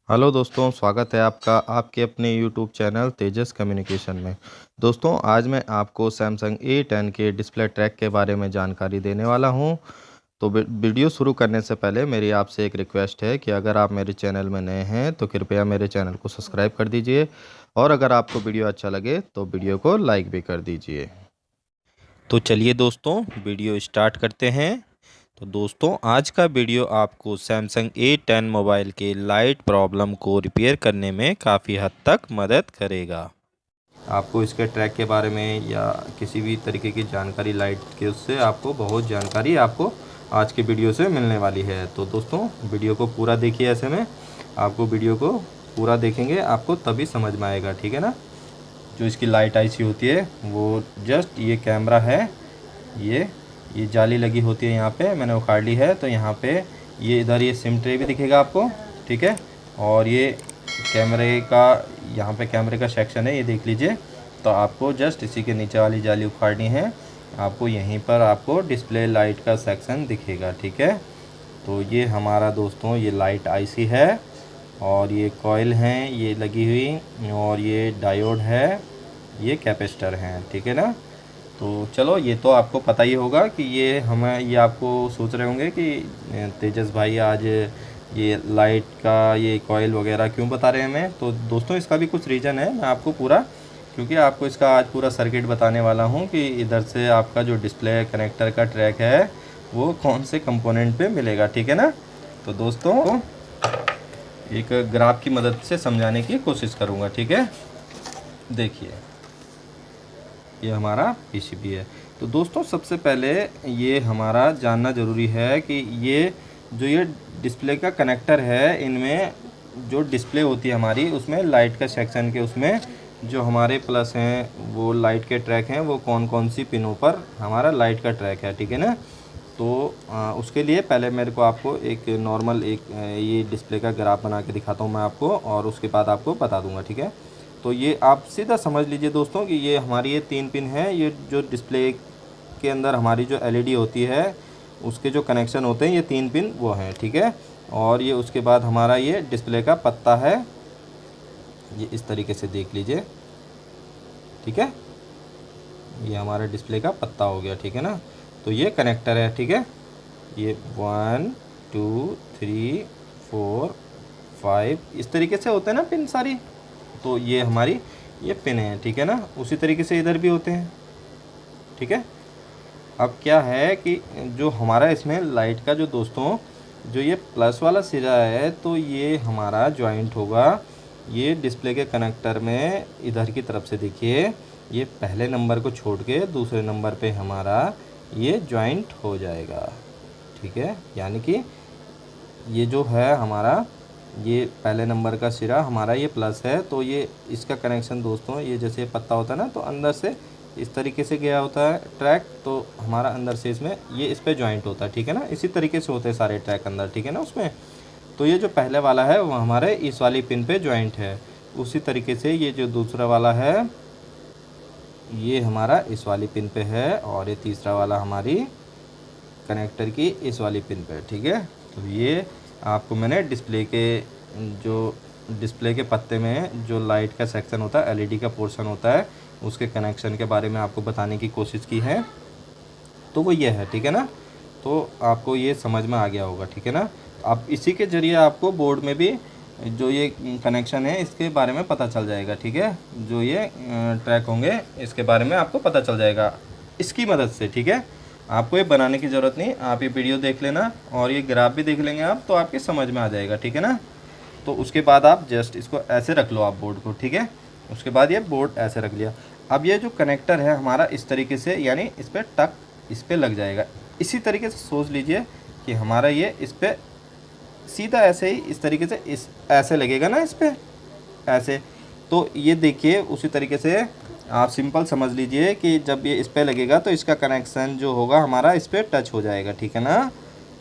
Hello दोस्तों, स्वागत है आपका आपके अपने यूट्यूब चैनल तेजस कम्युनिकेशन में। दोस्तों, आज मैं आपको सैमसंग A10 के डिस्प्ले ट्रैक के बारे में जानकारी देने वाला हूं। तो वीडियो शुरू करने से पहले मेरी आपसे एक रिक्वेस्ट है कि अगर आप मेरे चैनल में नए हैं तो कृपया मेरे चैनल को सब्सक्राइब कर दीजिए, और अगर आपको वीडियो अच्छा लगे तो वीडियो को लाइक भी कर दीजिए। तो चलिए दोस्तों, वीडियो स्टार्ट करते हैं। तो दोस्तों, आज का वीडियो आपको सैमसंग A10 मोबाइल के लाइट प्रॉब्लम को रिपेयर करने में काफ़ी हद तक मदद करेगा। आपको इसके ट्रैक के बारे में या किसी भी तरीके की जानकारी लाइट के उससे आपको बहुत जानकारी आपको आज की वीडियो से मिलने वाली है। तो दोस्तों, वीडियो को पूरा देखिए। ऐसे में आपको वीडियो को पूरा देखेंगे आपको तभी समझ में आएगा, ठीक है ना। जो इसकी लाइट आईसी होती है वो जस्ट ये कैमरा है, ये जाली लगी होती है, यहाँ पे मैंने उखाड़ ली है। तो यहाँ पे ये इधर ये सिम ट्रे भी दिखेगा आपको, ठीक है। और ये कैमरे का, यहाँ पे कैमरे का सेक्शन है, ये देख लीजिए। तो आपको जस्ट इसी के नीचे वाली जाली उखाड़नी है। आपको यहीं पर आपको डिस्प्ले लाइट का सेक्शन दिखेगा, ठीक है। तो ये हमारा दोस्तों ये लाइट आईसी है, और ये कॉइल हैं ये लगी हुई, और ये डायोड है, ये कैपेसिटर हैं, ठीक है ना। तो चलो, ये तो आपको पता ही होगा कि ये आपको सोच रहे होंगे कि तेजस भाई आज ये लाइट का ये कॉइल वगैरह क्यों बता रहे हैं हमें। तो दोस्तों, इसका भी कुछ रीज़न है, मैं आपको पूरा, क्योंकि आपको इसका आज पूरा सर्किट बताने वाला हूँ कि इधर से आपका जो डिस्प्ले कनेक्टर का ट्रैक है वो कौन से कंपोनेंट पे मिलेगा, ठीक है ना। तो दोस्तों, एक ग्राफ की मदद से समझाने की कोशिश करूँगा, ठीक है। देखिए, ये हमारा पीसीबी है। तो दोस्तों, सबसे पहले ये हमारा जानना ज़रूरी है कि ये डिस्प्ले का कनेक्टर है, इनमें जो डिस्प्ले होती है हमारी उसमें लाइट का सेक्शन के उसमें जो हमारे प्लस हैं वो लाइट के ट्रैक हैं, वो कौन कौन सी पिनों पर हमारा लाइट का ट्रैक है, ठीक है ना। तो उसके लिए पहले मेरे को आपको एक नॉर्मल ये डिस्प्ले का ग्राफ बना के दिखाता हूँ मैं आपको, और उसके बाद आपको बता दूँगा, ठीक है। तो ये आप सीधा समझ लीजिए दोस्तों कि ये हमारी ये 3 पिन है, ये जो डिस्प्ले के अंदर हमारी जो एलईडी होती है उसके जो कनेक्शन होते हैं ये 3 पिन वो हैं, ठीक है। और ये उसके बाद हमारा ये डिस्प्ले का पत्ता है, ये इस तरीके से देख लीजिए, ठीक है। ये हमारा डिस्प्ले का पत्ता हो गया, ठीक है ना। तो ये कनेक्टर है, ठीक है। ये 1 2 3 4 5 इस तरीके से होते हैं ना पिन सारी। तो ये हमारी ये पिन है, ठीक है ना। उसी तरीके से इधर भी होते हैं, ठीक है। अब क्या है कि जो हमारा इसमें लाइट का जो दोस्तों जो ये प्लस वाला सिरा है, तो ये हमारा जॉइंट होगा ये डिस्प्ले के कनेक्टर में इधर की तरफ से। देखिए, ये पहले नंबर को छोड़ के दूसरे नंबर पे हमारा ये जॉइंट हो जाएगा, ठीक है। यानी कि ये जो है हमारा ये पहले नंबर का सिरा हमारा ये प्लस है, तो ये इसका कनेक्शन दोस्तों ये जैसे पत्ता होता है ना, तो अंदर से इस तरीके से गया होता है ट्रैक, तो हमारा अंदर से इसमें ये इस पे जॉइंट होता है, ठीक है ना। इसी तरीके से होते हैं सारे ट्रैक अंदर, ठीक है ना उसमें। तो ये जो पहले वाला है वो हमारे इस वाली पिन पे जॉइंट है। उसी तरीके से ये जो दूसरा वाला है ये हमारा इस वाली पिन पे है, और ये तीसरा वाला हमारी कनेक्टर की इस वाली पिन पे, ठीक है। तो ये आपको मैंने डिस्प्ले के पत्ते में जो लाइट का सेक्शन होता है, एलईडी का पोर्शन होता है, उसके कनेक्शन के बारे में आपको बताने की कोशिश की है। तो वो ये है, ठीक है ना। तो आपको ये समझ में आ गया होगा, ठीक है ना। अब इसी के ज़रिए आपको बोर्ड में भी जो ये कनेक्शन है इसके बारे में पता चल जाएगा, ठीक है। जो ये ट्रैक होंगे इसके बारे में आपको पता चल जाएगा इसकी मदद से, ठीक है। आपको ये बनाने की ज़रूरत नहीं, आप ये वीडियो देख लेना और ये ग्राफ भी देख लेंगे आप, तो आपके समझ में आ जाएगा, ठीक है ना। तो उसके बाद आप जस्ट इसको ऐसे रख लो आप बोर्ड को, ठीक है। उसके बाद ये बोर्ड ऐसे रख लिया। अब ये जो कनेक्टर है हमारा इस तरीके से, यानी इस पर टक इस पर लग जाएगा। इसी तरीके से सोच लीजिए कि हमारा ये इस पर सीधा ऐसे ही इस तरीके से इस ऐसे लगेगा ना, इस पर ऐसे। तो ये देखिए, उसी तरीके से आप सिंपल समझ लीजिए कि जब ये इस पर लगेगा तो इसका कनेक्शन जो होगा हमारा इस पर टच हो जाएगा, ठीक है ना।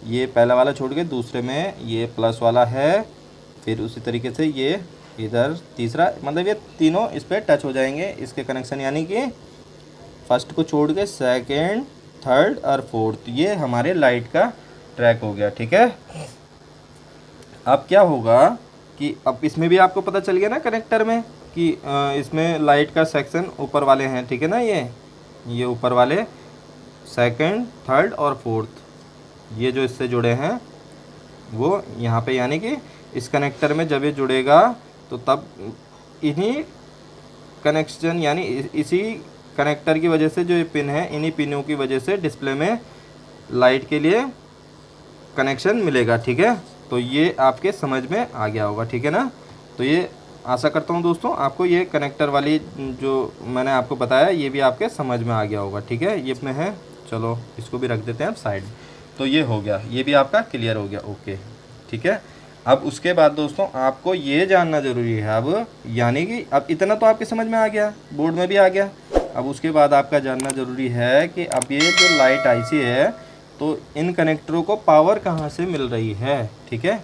ये पहला वाला छोड़ के दूसरे में ये प्लस वाला है, फिर उसी तरीके से ये इधर तीसरा, मतलब ये तीनों इस पर टच हो जाएंगे इसके कनेक्शन, यानी कि फर्स्ट को छोड़ के सेकेंड, थर्ड और फोर्थ, ये हमारे लाइट का ट्रैक हो गया, ठीक है। अब क्या होगा कि अब इसमें भी आपको पता चल गया ना कनेक्टर में कि इसमें लाइट का सेक्शन ऊपर वाले हैं, ठीक है ना। ये ऊपर वाले सेकंड, थर्ड और फोर्थ, ये जो इससे जुड़े हैं वो यहाँ पे, यानी कि इस कनेक्टर में जब ये जुड़ेगा तो तब इन्हीं कनेक्शन यानी इसी कनेक्टर की वजह से जो ये पिन है, इन्हीं पिनों की वजह से डिस्प्ले में लाइट के लिए कनेक्शन मिलेगा, ठीक है। तो ये आपके समझ में आ गया होगा, ठीक है ना। तो ये आशा करता हूँ दोस्तों आपको ये कनेक्टर वाली जो मैंने आपको बताया ये भी आपके समझ में आ गया होगा, ठीक है। ये इसमें है, चलो इसको भी रख देते हैं अब साइड। तो ये हो गया, ये भी आपका क्लियर हो गया, ओके, ठीक है। अब उसके बाद दोस्तों आपको ये जानना ज़रूरी है अब, यानी कि अब इतना तो आपके समझ में आ गया, बोर्ड में भी आ गया। अब उसके बाद आपका जानना ज़रूरी है कि अब ये जो लाइट आईसी है तो इन कनेक्टरों को पावर कहाँ से मिल रही है, ठीक है।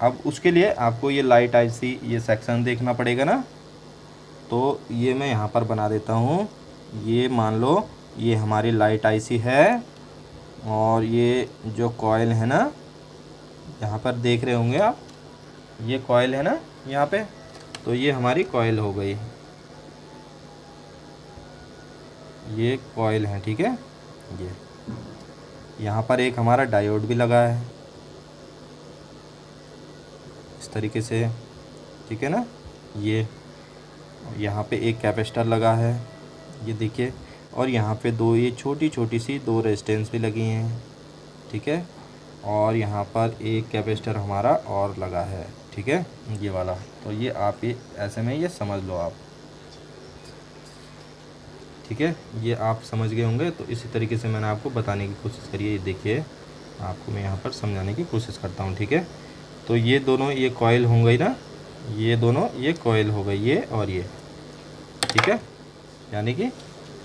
अब उसके लिए आपको ये लाइट आईसी ये सेक्शन देखना पड़ेगा ना। तो ये मैं यहाँ पर बना देता हूँ। ये मान लो ये हमारी लाइट आईसी है और ये जो कॉइल है ना, यहाँ पर देख रहे होंगे आप, ये कॉइल है ना यहाँ पे, तो ये हमारी कॉइल हो गई, ये कॉइल है, ठीक है। ये यहाँ पर एक हमारा डायोड भी लगा है इस तरीके से, ठीक है ना। ये यहाँ पे एक कैपेसिटर लगा है, ये देखिए, और यहाँ पे दो ये छोटी छोटी सी दो रेजिस्टेंस भी लगी हैं, ठीक है। और यहाँ पर एक कैपेसिटर हमारा और लगा है, ठीक है, ये वाला। तो ये आप ये ऐसे में ये समझ लो आप, ठीक है। ये आप समझ गए होंगे। तो इसी तरीके से मैंने आपको बताने की कोशिश करी है, ये देखिए आपको मैं यहाँ पर समझाने की कोशिश करता हूँ, ठीक है। तो ये दोनों ये कॉइल हो गई ना, ये दोनों ये कॉइल हो गई, ये और ये, ठीक है। यानी कि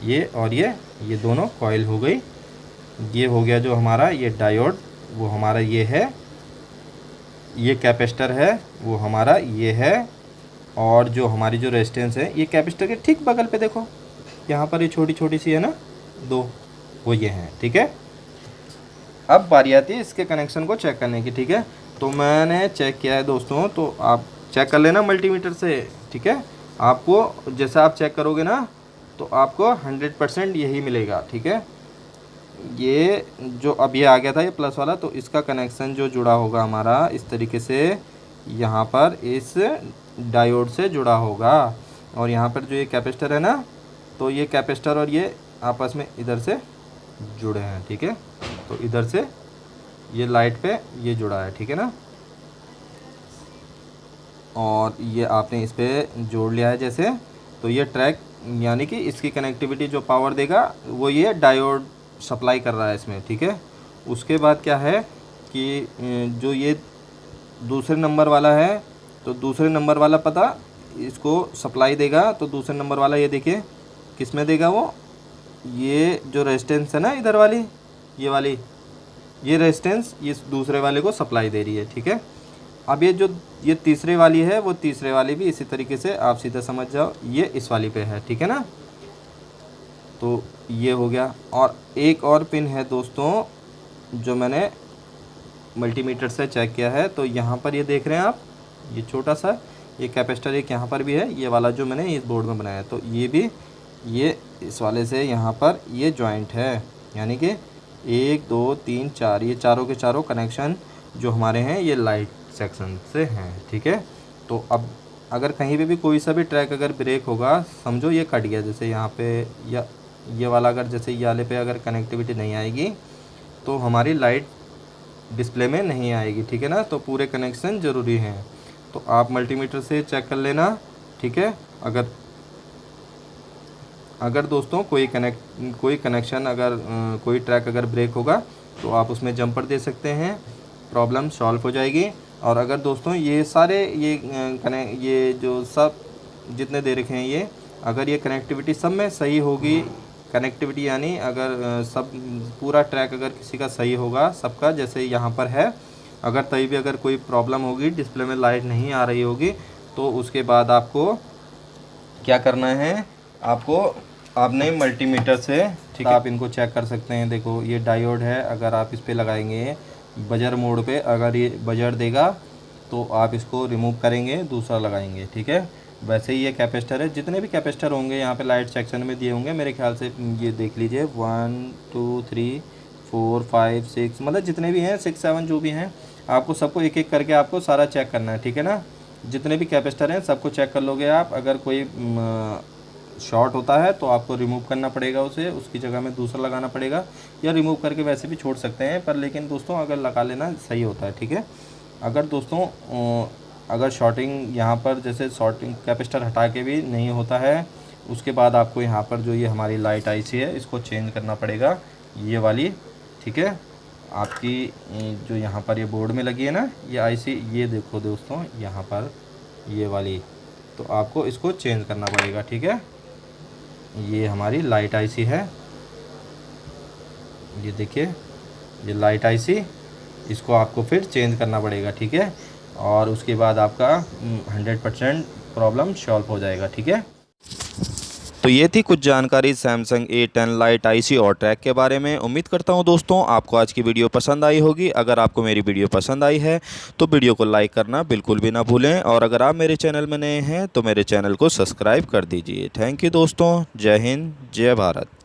ये और ये दोनों कॉइल हो गई। ये हो गया जो हमारा ये डायोड, वो हमारा ये है, ये कैपेसिटर है वो हमारा ये है, और जो हमारी जो रेजिस्टेंस है ये कैपेसिटर के ठीक बगल पे देखो, यहाँ पर ये छोटी छोटी सी है ना दो, वो ये हैं, ठीक है। अब बारी आती है इसके कनेक्शन को चेक करने की, ठीक है। तो मैंने चेक किया है दोस्तों, तो आप चेक कर लेना मल्टीमीटर से, ठीक है। आपको जैसा आप चेक करोगे ना तो आपको 100% यही मिलेगा, ठीक है। ये जो अब ये आ गया था ये प्लस वाला, तो इसका कनेक्शन जो जुड़ा होगा हमारा इस तरीके से यहाँ पर इस डायोड से जुड़ा होगा, और यहाँ पर जो ये कैपेसिटर है ना, तो ये कैपेसिटर और ये आपस में इधर से जुड़े हैं, ठीक है। तो इधर से ये लाइट पे ये जुड़ा है, ठीक है ना। और ये आपने इस पे जोड़ लिया है जैसे, तो ये ट्रैक यानी कि इसकी कनेक्टिविटी जो पावर देगा वो ये डायोड सप्लाई कर रहा है इसमें, ठीक है। उसके बाद क्या है कि जो ये दूसरे नंबर वाला है, तो दूसरे नंबर वाला पता इसको सप्लाई देगा, तो दूसरे नंबर वाला ये देखिए किस में देगा वो, ये जो रेजिस्टेंस है ना इधर वाली, ये वाली ये रेजिस्टेंस ये दूसरे वाले को सप्लाई दे रही है, ठीक है। अब ये जो ये तीसरे वाली है वो तीसरे वाली भी इसी तरीके से आप सीधा समझ जाओ ये इस वाली पे है, ठीक है ना। तो ये हो गया। और एक और पिन है दोस्तों जो मैंने मल्टीमीटर से चेक किया है, तो यहाँ पर ये देख रहे हैं आप, ये छोटा सा ये कैपेसिटर एक यहाँ पर भी है, ये वाला जो मैंने इस बोर्ड में बनाया है, तो ये भी ये इस वाले से यहाँ पर ये जॉइंट है, यानी कि 1 2 3 4 ये चारों के चारों कनेक्शन जो हमारे हैं ये लाइट सेक्शन से हैं, ठीक है। तो अब अगर कहीं पे भी कोई सा भी ट्रैक अगर ब्रेक होगा, समझो ये कट गया, जैसे यहाँ पे या ये वाला अगर जैसे ये वाले पे अगर कनेक्टिविटी नहीं आएगी तो हमारी लाइट डिस्प्ले में नहीं आएगी, ठीक है ना। तो पूरे कनेक्शन ज़रूरी हैं, तो आप मल्टीमीटर से चेक कर लेना, ठीक है। अगर दोस्तों कोई कनेक्शन अगर कोई ट्रैक अगर ब्रेक होगा तो आप उसमें जंपर दे सकते हैं, प्रॉब्लम सॉल्व हो जाएगी। और अगर दोस्तों ये सारे ये जो सब जितने दे रखे हैं ये, अगर ये कनेक्टिविटी सब में सही होगी, कनेक्टिविटी यानी अगर सब पूरा ट्रैक अगर किसी का सही होगा सबका, जैसे यहाँ पर है, अगर तभी भी अगर कोई प्रॉब्लम होगी, डिस्प्ले में लाइट नहीं आ रही होगी, तो उसके बाद आपको क्या करना है, आपने मल्टीमीटर से, ठीक है, आप इनको चेक कर सकते हैं। देखो ये डायोड है, अगर आप इस पे लगाएंगे बजर मोड पे, अगर ये बजर देगा तो आप इसको रिमूव करेंगे, दूसरा लगाएंगे, ठीक है। वैसे ही ये कैपेसिटर है, जितने भी कैपेसिटर होंगे यहाँ पे लाइट सेक्शन में दिए होंगे मेरे ख्याल से, ये देख लीजिए 1 2 3 4 5 6, मतलब जितने भी हैं 6 7 जो भी हैं, आपको सबको एक एक करके आपको सारा चेक करना है, ठीक है ना। जितने भी कैपेसिटर हैं सबको चेक कर लोगे आप। अगर कोई शॉर्ट होता है तो आपको रिमूव करना पड़ेगा उसे, उसकी जगह में दूसरा लगाना पड़ेगा, या रिमूव करके वैसे भी छोड़ सकते हैं, पर लेकिन दोस्तों अगर लगा लेना सही होता है, ठीक है। अगर दोस्तों अगर शॉर्टिंग यहाँ पर जैसे शॉर्टिंग कैपेसिटर हटा के भी नहीं होता है, उसके बाद आपको यहाँ पर जो ये हमारी लाइट आईसी है इसको चेंज करना पड़ेगा, ये वाली, ठीक है। आपकी जो यहाँ पर ये बोर्ड में लगी है ना ये आईसी, ये देखो दोस्तों यहाँ पर ये वाली, तो आपको इसको चेंज करना पड़ेगा, ठीक है। ये हमारी लाइट आईसी है, ये देखिए ये लाइट आईसी, इसको आपको फिर चेंज करना पड़ेगा, ठीक है। और उसके बाद आपका 100% प्रॉब्लम सॉल्व हो जाएगा, ठीक है। तो ये थी कुछ जानकारी सैमसंग A10 लाइट आईसी और ट्रैक के बारे में। उम्मीद करता हूँ दोस्तों आपको आज की वीडियो पसंद आई होगी। अगर आपको मेरी वीडियो पसंद आई है तो वीडियो को लाइक करना बिल्कुल भी ना भूलें, और अगर आप मेरे चैनल में नए हैं तो मेरे चैनल को सब्सक्राइब कर दीजिए। थैंक यू दोस्तों, जय हिंद, जय भारत।